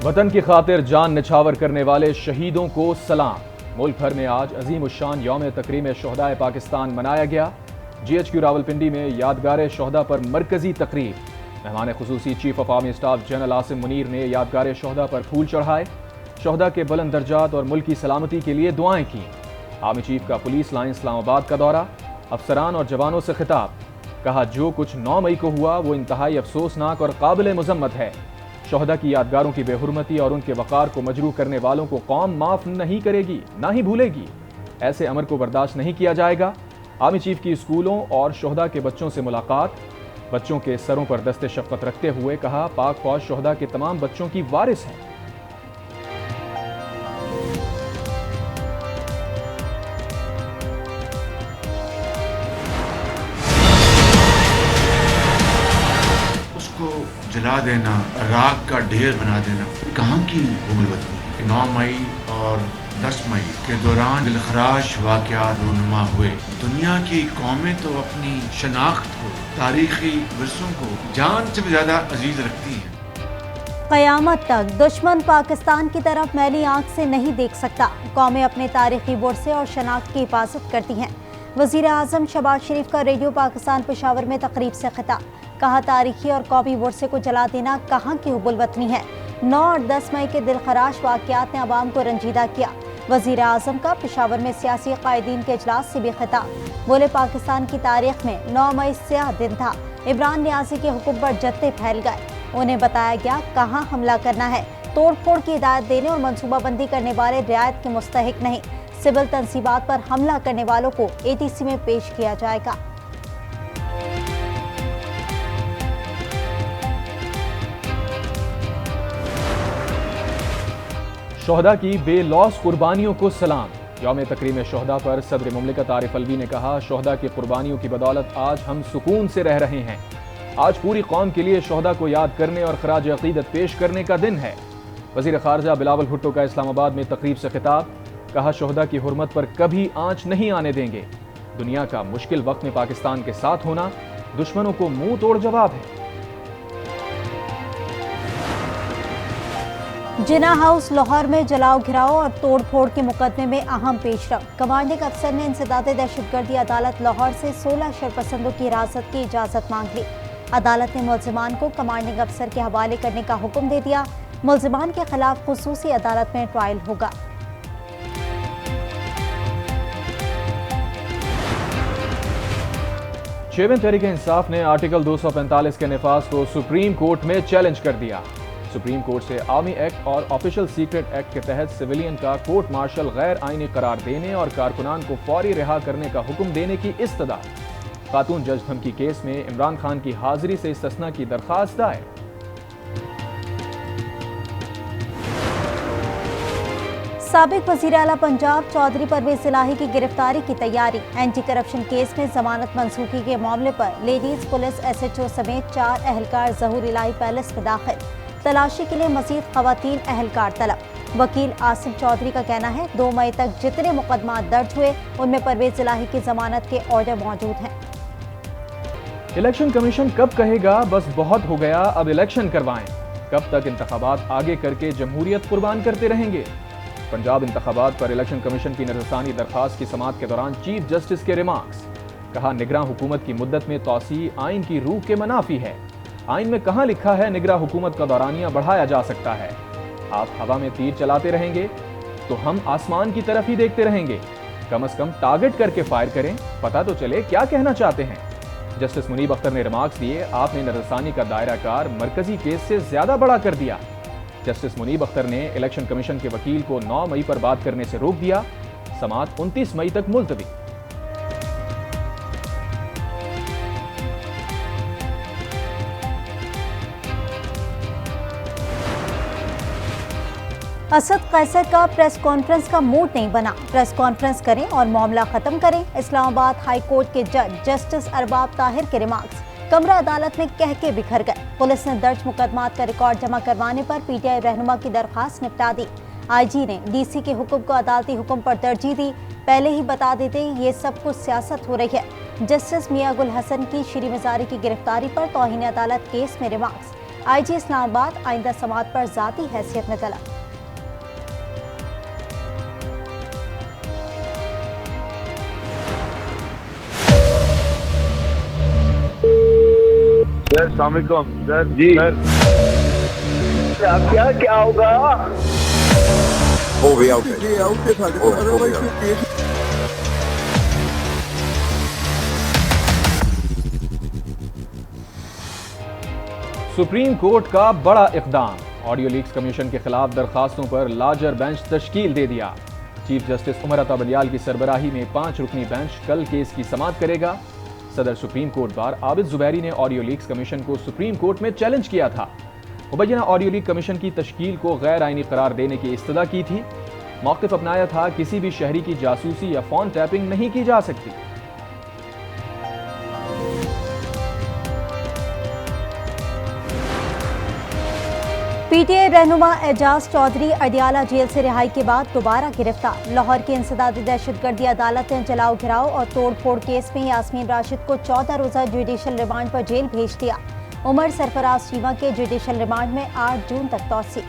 वतन की खातिर जान निछावर करने वाले शहीदों को सलाम। मुल्क भर में आज अजीम उश्शान यौम तकरीम शोहदाए पाकिस्तान मनाया गया। GHQ रावलपिंडी में यादगार शोहदा पर मरकजी तकरीब। मेहमान खुसूसी chief of army staff general Asim Munir ने यादगार शोहदा पर फूल चढ़ाए। शोहदा के बुलंद दर्जात और मुल्क की सलामती के लिए दुआएं की। आर्मी चीफ का पुलिस लाइन इस्लामाबाद का दौरा, अफसरान और जवानों से खिताब। कहा जो कुछ 9 मई को हुआ वो इंतहाई अफसोसनाक और काबिल मुजम्मत है। शोहदा की यादगारों की बेहुरमती और उनके वक़ार को मजरूह करने वालों को कौम माफ नहीं करेगी, ना ही भूलेगी। ऐसे अमर को बर्दाश्त नहीं किया जाएगा। आर्मी चीफ की स्कूलों और शोहदा के बच्चों से मुलाकात। बच्चों के सरों पर दस्ते शफ़क़त रखते हुए कहा पाक फौज शोहदा के तमाम बच्चों की वारिस है। जला देना, राख का ढेर बना देना, कहाँ की गुलबत्ती। 9 मई और 10 मई के दौरान दिलखराश वाक़यात रूनुमा हुए। दुनिया की कौमें तो अपनी शनाख्त को, तारीखी विरसों को जान से भी ज्यादा अजीज रखती हैं। क़यामत तक दुश्मन पाकिस्तान की तरफ मैली आंख से नहीं देख सकता। कौमें अपने तारीखी वर्से और शनाख्त की हिफाजत करती हैं। वज़ीर आज़म शहबाज शरीफ का रेडियो पाकिस्तान पेशावर में तकरीब से खिताब। कहा तारीखी और कौमी वर्से को जला देना कहाँ की हुब्बुल वतनी है। 9 और 10 मई के दिलखराश वाक़यात ने अवाम को रंजीदा किया। वज़ीर आज़म का पेशावर में सियासी कायदीन के इजलास से भी खिताब। बोले पाकिस्तान की तारीख में 9 मई स्याह दिन था। इमरान नियाज़ी के हुक्म पर जत्थे फैल गए। उन्हें बताया गया कहाँ हमला करना है। तोड़ फोड़ की हिदायत देने और मनसूबाबंदी करने वाले रियायत के मुस्तहिक नहीं। सिविल तंसीबात पर हमला करने वालों को ATC में पेश किया जाएगा। शोहदा की बेलौस कुर्बानियों को सलाम। यौम तकरीम शोहदा पर सदर मुमलिकत आरिफ अलवी ने कहा शोहदा की कुर्बानियों की बदौलत आज हम सुकून से रह रहे हैं। आज पूरी कौम के लिए शोहदा को याद करने और खराज अकीदत पेश करने का दिन है। वज़ीर ख़ारजा बिलावल भुट्टो का इस्लामाबाद में तकरीब से खिताब। कहा शोहदा की हुर्मत पर कभी आंच नहीं आने देंगे। दुनिया का मुश्किल वक्त में पाकिस्तान के साथ होना दुश्मनों को मुंह तोड़ जवाब है। जिना हाउस लाहौर में जलाओ घिराओ और तोड़ फोड़ के मुकदमे में अहम पेशरफ। कमांडिंग अफसर ने इंसदादे दहशतगर्दी अदालत लाहौर से 16 शरपसंदों की हिरासत की इजाजत मांग ली। अदालत ने मुल्जिमान को कमांडिंग अफसर के हवाले करने का हुक्म दे दिया। मुल्जिमान के खिलाफ खुसूसी अदालत में ट्रायल होगा। चेयरमैन तहरीक इंसाफ ने आर्टिकल 245 के नफाज को सुप्रीम कोर्ट में चैलेंज कर दिया। सुप्रीम कोर्ट से आर्मी एक्ट और ऑफिशियल सीक्रेट एक्ट के तहत सिविलियन का कोर्ट मार्शल गैर आईनी करार देने और कारकुनान को फौरी रिहा करने का हुक्म देने की इस्तदा। खातून जज धमकी केस में इमरान खान की हाजिरी से इस्तिस्ना की दरखास्त दायर। साबिक वज़ीर आला पंजाब चौधरी परवेज इलाही की गिरफ्तारी की तैयारी। एंटी करप्शन केस में जमानत मंसूखी के मामले पर लेडीज पुलिस SHO समेत 4 अहलकार ज़हूर इलाही पैलेस में दाखिल। तलाशी के लिए मजीद खवातीन अहलकार तलब। वकील आसिम चौधरी का कहना है 2 मई तक जितने मुकदमात दर्ज हुए उनमें परवेज इलाही की जमानत के ऑर्डर मौजूद हैं। इलेक्शन कमीशन कब कहेगा बस बहुत हो गया अब इलेक्शन करवाएं। कब तक इंतखाबात आगे करके जमहूरियत कुर्बान करते रहेंगे। पंजाब इंतखाबात पर इलेक्शन कमीशन की नजरसानी दरखास्त की समाअत के दौरान चीफ जस्टिस के रिमार्क्स। कहा निगरान हुकूमत की मुद्दत में तौसी आइन की रूह के मनाफी है। आइन में कहां लिखा है निगरान हुकूमत का दौरानिया बढ़ाया जा सकता है। आप हवा में तीर चलाते रहेंगे तो हम आसमान की तरफ ही देखते रहेंगे। कम से कम टारगेट करके फायर करें, पता तो चले क्या कहना चाहते हैं। जस्टिस मुनीब अख्तर ने रिमार्क्स दिए आपने नजरसानी का दायरा कार मरकजी केस से ज्यादा बड़ा कर दिया। जस्टिस मुनीब अख्तर ने इलेक्शन कमीशन के वकील को 9 मई पर बात करने से रोक दिया। समाअत 29 मई तक मुलतवी। असद कैसर का प्रेस कॉन्फ्रेंस का मूड नहीं बना। प्रेस कॉन्फ्रेंस करें और मामला खत्म करें। इस्लामाबाद हाई कोर्ट के जज जस्टिस अरबाब ताहिर के रिमार्क्स कमरा अदालत में कह के बिखर गए। पुलिस ने दर्ज मुकदमात का रिकॉर्ड जमा करवाने पर PTI रहनुमा की दरखास्त निपटा दी। IG ने DC के हुक्म को अदालती हुक्म पर तरजीह दी। पहले ही बता देते ये सब कुछ सियासत हो रही है। जस्टिस मियां गुल हसन की श्री मजारी की गिरफ्तारी पर तौहीन अदालत केस में रिमार्क्स। IG इस्लामाबाद आइंदा समात पर जाती हैसियत में तलब। सर अस्सलाम वालेकुम सर जी सर क्या होगा हो गया सुप्रीम कोर्ट का बड़ा इक़दाम, ऑडियो लीक्स कमीशन के खिलाफ दरखास्तों पर लार्जर बेंच तश्कील दे दिया। चीफ जस्टिस उमर अता बंदियाल की सरबराही में 5 रुकनी बेंच कल केस की समाअत करेगा। सदर supreme court bar Abid Zubairi ने ऑडियो लीक्स कमीशन को सुप्रीम कोर्ट में चैलेंज किया था। मुबैना ऑडियो लीक कमीशन की तश्कील को गैर आइनी करार देने की इस्तदा की थी। मौक़िफ़ अपनाया था किसी भी शहरी की जासूसी या फोन टैपिंग नहीं की जा सकती। PTI रहनुमा एजाज चौधरी अडियाला जेल से रिहाई के बाद दोबारा गिरफ्तार। लाहौर की इंसदादी दहशतगर्दी अदालत ने जलाओ घिराव और तोड़ फोड़ केस में यास्मीन राशिद को 14 रोजा जुडिशल रिमांड पर जेल भेज दिया। उमर सरफराज चीमा के जुडिशल रिमांड में 8 जून तक तौसी।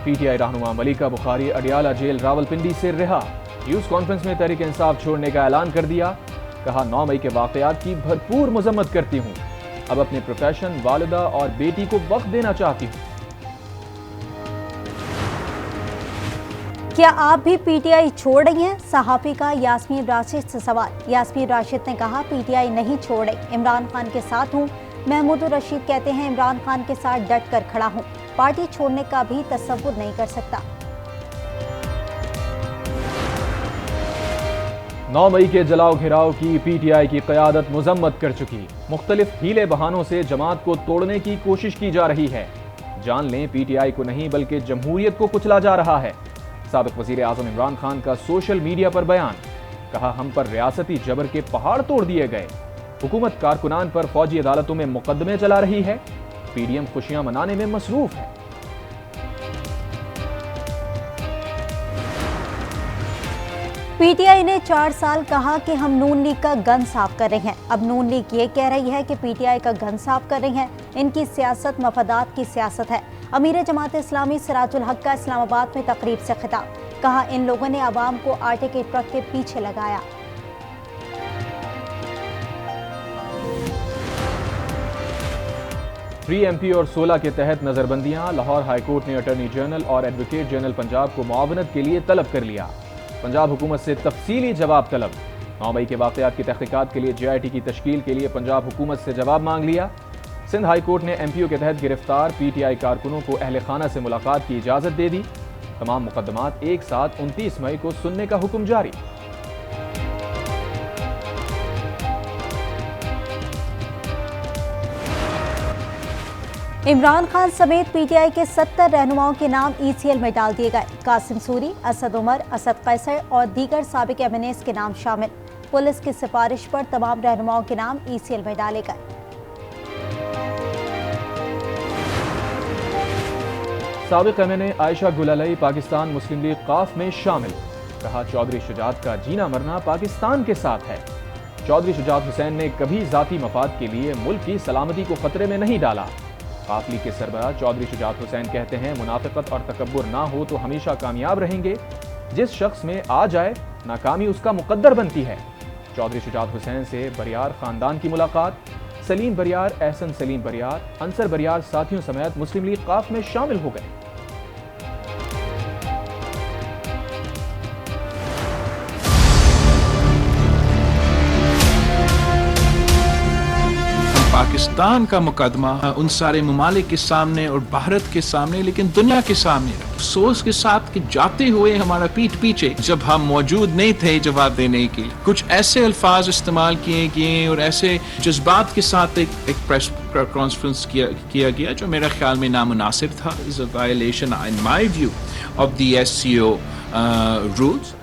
PTI रहनुमा मलिका बुखारी अडियाला जेल रावलपिंडी से रिहा। न्यूज कॉन्फ्रेंस में तहरीक इंसाफ छोड़ने का ऐलान कर दिया। कहा 9 मई के वाकयात की भरपूर मजम्मत करती हूँ, अब अपने प्रोफेशन, वालिदा और बेटी को वक्त देना चाहती हूँ। क्या आप भी PTI छोड़ रही हैं? सहाफी का यास्मीन राशिद से सवाल। यास्मीन राशिद ने कहा PTI नहीं छोड़ रही, इमरान खान के साथ हूँ। महमूद रशीद कहते हैं इमरान खान के साथ डट कर खड़ा हूँ, पार्टी छोड़ने का भी तसव्वुर नहीं कर सकता। 9 मई के जलाओ घिराव की PTI की क़यादत मजम्मत कर चुकी। मुख्तलिफ हीले बहानों से जमात को तोड़ने की कोशिश की जा रही है। जान लें PTI को नहीं बल्कि जमहूरियत को कुचला जा रहा है। साबिक वज़ीर आज़म इमरान खान का सोशल मीडिया पर बयान। कहा हम पर रियासती जबर के पहाड़ तोड़ दिए गए। हुकूमत कारकुनान पर फौजी अदालतों में मुकदमे चला रही है। PDM खुशियां मनाने में मसरूफ है। PTI ने 4 साल कहा कि हम नून लीग का गन साफ कर रहे हैं। अब नून लीग ये कह रही है कि PTI का गन साफ कर रही है। इनकी सियासत मफादात की सियासत है। अमीर जमात इस्लामी सिराजुल हक का इस्लामाबाद में तकरीब से खिताब। कहा इन लोगों ने आवाम को आटे के ट्रक के पीछे लगाया। फ्री MP और 16 के तहत नजरबंदियां। लाहौर हाईकोर्ट ने अटॉर्नी जनरल और एडवोकेट जनरल पंजाब को मुआवनत के लिए तलब कर लिया। पंजाब हुकूमत से तफसीली जवाब तलब। 9 मई के वाकयात की तहकीकात के लिए JIT की तश्कील के लिए पंजाब हुकूमत से जवाब मांग लिया। सिंध हाई कोर्ट ने MPO के तहत गिरफ्तार PTI कारकुनों को अहले खाना से मुलाकात की इजाजत दे दी। तमाम मुकदमात एक साथ 29 मई को सुनने का हुक्म जारी। इमरान खान समेत PTI के 70 रहनुमाओं के नाम ECL में डाल दिए गए। कासिम सूरी, असद उमर, असद कैसर और दीगर साबिक MNAs के नाम शामिल। पुलिस की सिफारिश पर तमाम रहनुमाओं के नाम ECL में डाले गए। साबिक MNA आयशा गुलालई पाकिस्तान मुस्लिम लीग काफ में शामिल। कहा चौधरी शुजात का जीना मरना पाकिस्तान के साथ है। चौधरी शुजात हुसैन ने कभी जाती मफाद के लिए मुल्क की सलामती को खतरे में नहीं डाला। काफ लीग के सरबराह चौधरी शुजात हुसैन कहते हैं मुनाफिकत और तकब्बुर ना हो तो हमेशा कामयाब रहेंगे। जिस शख्स में आ जाए नाकामी उसका मुकद्दर बनती है। चौधरी शुजात हुसैन से बरियार खानदान की मुलाकात। सलीम बरियार, एहसन सलीम बरियार, अंसर बरियार साथियों समेत मुस्लिम लीग काफ में शामिल हो गए। पाकिस्तान का मुकदमा उन सारे ममालिक के सामने और भारत के सामने, लेकिन दुनिया के सामने अफसोस के साथ कि जाते हुए हमारा पीठ पीछे जब हम मौजूद नहीं थे जवाब देने के लिए कुछ ऐसे अल्फाज इस्तेमाल किए गए और ऐसे जज्बात के साथ एक प्रेस कॉन्फ्रेंस किया गया जो मेरे ख्याल में नामुनासिब था। Is a violation in my view of the SCO rules.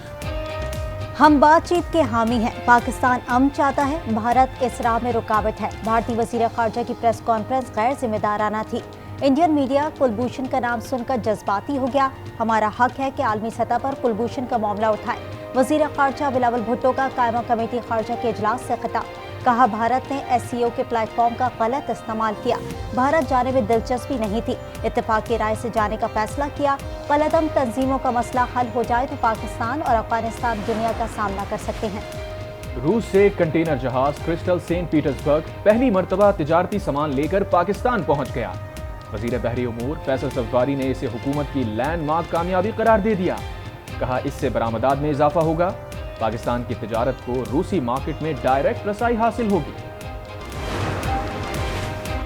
हम बातचीत के हामी हैं। पाकिस्तान अमन चाहता है, भारत इस राह में रुकावट है। भारतीय वज़ीर ख़ारजा की प्रेस कॉन्फ्रेंस गैर जिम्मेदाराना थी। इंडियन मीडिया कुलभूषण का नाम सुनकर जज्बाती हो गया। हमारा हक है कि आलमी सतह पर कुलभूषण का मामला उठाए। वज़ीर ख़ारजा बिलावल भुट्टो का कायमा कमेटी ख़ारजा के इजलास से खिताब। कहा भारत ने SCO के प्लेटफॉर्म का गलत इस्तेमाल किया, भारत जाने में दिलचस्पी नहीं थी, इत्तेफाकी राय से जाने का फैसला किया। कलअदम तंजीमों का मसला हल हो जाए तो पाकिस्तान और अफगानिस्तान दुनिया का सामना कर सकते हैं। रूस से कंटेनर जहाज क्रिस्टल सेंट पीटर्सबर्ग पहली मर्तबा तिजारती सामान लेकर पाकिस्तान पहुंच गया। वजीर बहरी उमूर फैसल सफारी ने इसे हुकूमत की लैंडमार्क कामयाबी करार दे दिया। कहा इससे बरामदात में इजाफा होगा, पाकिस्तान की तिजारत को रूसी मार्केट में डायरेक्ट रसाई हासिल होगी।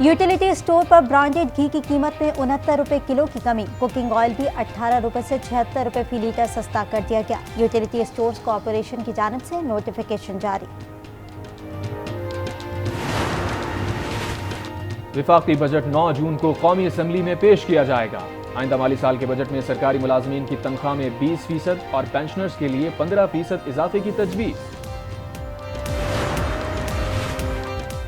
यूटिलिटी स्टोर पर ब्रांडेड घी की कीमत में 69 रुपए किलो की कमी, कुकिंग ऑयल भी 18 रुपए से 76 रुपए फी लीटर सस्ता कर दिया गया। यूटिलिटी स्टोर्स कॉरपोरेशन की जानिब से नोटिफिकेशन जारी। विफाकी बजट 9 जून को कौमी असम्बली में पेश किया जाएगा। आइंदा माली साल के बजट में सरकारी मुलाजमीन की तनख्वाह में 20% और पेंशनर्स के लिए 15% इजाफे की तजवीज।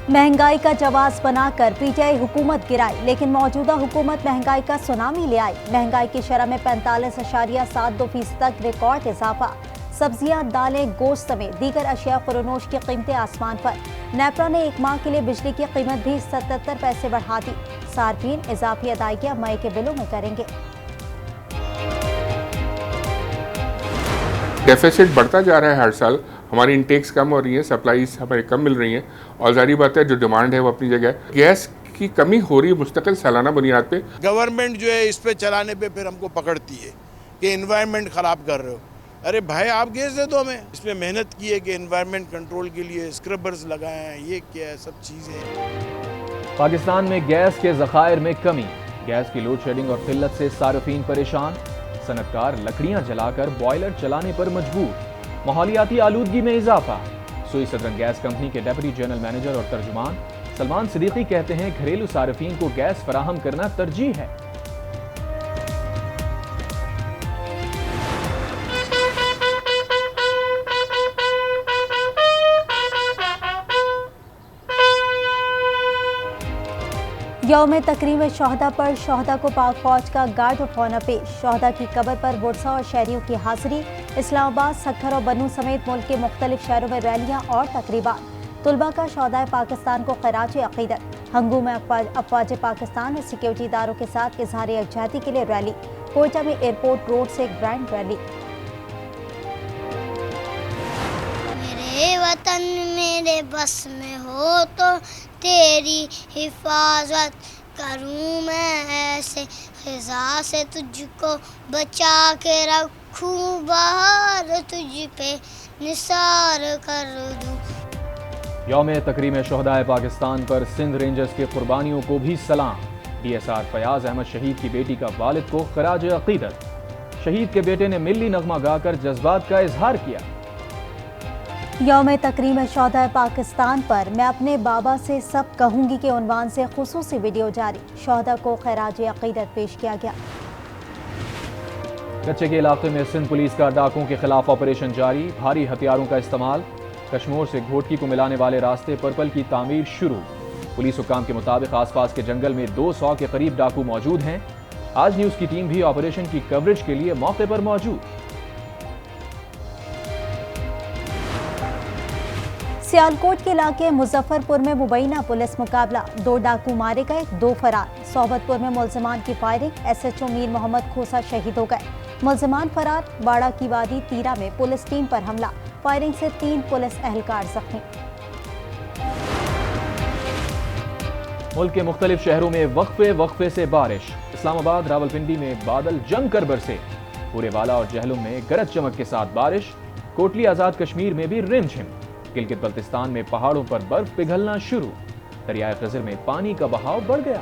महंगाई का जवाब बनाकर PTI हुकूमत गिराई, लेकिन मौजूदा हुकूमत महंगाई का सुनामी ले आई। महंगाई की शरह में 45.72% तक रिकॉर्ड इजाफा। सब्जियां, दालें, गोश्त समेत दीगर अशिया फरोनोश की कीमतें आसमान पर। नेपरा ने एक माह के लिए बिजली की कीमत भी 77 पैसे बढ़ा दी। सार्फिन इजाफी अदायगियां मई के बिलों में करेंगे। डेफिसिट बढ़ता जा रहा है हर साल, हमारी इनटेक्स कम हो रही है, सप्लाईज हमारी कम मिल रही हैं और जारी बात है जो डिमांड है वो अपनी जगह है। गैस की कमी हो रही है मुस्तकिल सालाना बुनियाद पे। गवर्नमेंट जो है इस पे चलाने पे फिर हमको पकड़ती है कि एनवायरनमेंट ख़राब कर रहे हो। अरे भाई आप गैस दे दो हमें। इसमें मेहनत की है कि एनवायरनमेंट कंट्रोल के लिए स्क्रबर्स लगाए हैं, ये क्या है, सब चीज़ें। पाकिस्तान में गैस के ज़खायर में कमी, गैस की लोड शेडिंग और किल्लत से सार्फिन परेशान। सनतकार लकड़ियां जलाकर बॉयलर चलाने पर मजबूर। माहौलियाती आलूदगी में इजाफा। सुई सदरन गैस कंपनी के डेप्यूटी जनरल मैनेजर और तर्जुमान सलमान सिद्दीकी कहते हैं घरेलू सार्फिन को गैस फराहम करना तरजीह है। यौम तकरीम शोहदा पर शोहदा को पाक फौज का गार्ड ऑफ ऑनर पेश। शोहदा की कब्र पर बुरसा और शहरियों की हाजिरी। इस्लामाबाद, सक्खर और बनू समेत मुल्क के मुख्तलिफ शहरों में रैलियां और तकरीबात। तुलबा का शोहदाए पाकिस्तान को खराज अकीदत। हंगू में अफवाज पाकिस्तान और सिक्योरिटी इदारों के साथ इजहार यकजहती के लिए रैली। कोयटा में एयरपोर्ट रोड से एक ग्रैंड रैली। मेरे वतन मेरे बस में हो तो तेरी हिफाजत करूं मैं, ऐसे खिजा से तुझको बचा के रखूं, बाहर तुझ पे निसार कर दूं। यौम तकरीम शोहदाए पाकिस्तान पर सिंध रेंजर्स के कुर्बानियों को भी सलाम। DSR फयाज अहमद शहीद की बेटी का वालिद को खराज अकीदत। शहीद के बेटे ने मिल्ली नगमा गाकर जज्बात का इजहार किया। यौम तकरीम शोहदाए पाकिस्तान पर मैं अपने बाबा से सब कहूंगी के उन्वान से खुसूसी वीडियो जारी। शोहदा को खराज अकीदत पेश किया गया। कच्चे के इलाके में सिंध पुलिस का डाकुओं के खिलाफ ऑपरेशन जारी। भारी हथियारों का इस्तेमाल। कश्मीर से घोटकी को मिलाने वाले रास्ते पर्पल की तामीर शुरू। पुलिस हुक्काम के मुताबिक आसपास के जंगल में 200 के करीब डाकू मौजूद हैं। आज न्यूज की टीम भी ऑपरेशन की कवरेज के लिए मौके पर मौजूद। सियालकोट के इलाके मुजफ्फरपुर में मुबैना पुलिस मुकाबला। 2 डाकू मारे गए, 2 फरार। सोहबतपुर में मुलजमान की फायरिंग। SHO मीर मोहम्मद खोसा शहीद हो गए, मुलजमान फरार। बाड़ा की वादी तीरा में पुलिस टीम पर हमला। फायरिंग से 3 पुलिस एहलकार जख्मी। मुल्क के मुख्तलिफ शहरों में वक्फे से बारिश। इस्लामाबाद, रावलपिंडी में बादल जमकर बरसे। पूरे वाला और जहलुम में गरज चमक के साथ बारिश। कोटली आजाद कश्मीर में भी रिमझिम। गिलगित बल्तिस्तान में पहाड़ों पर बर्फ पिघलना शुरू। दरियाए खज़र में पानी का बहाव बढ़ गया।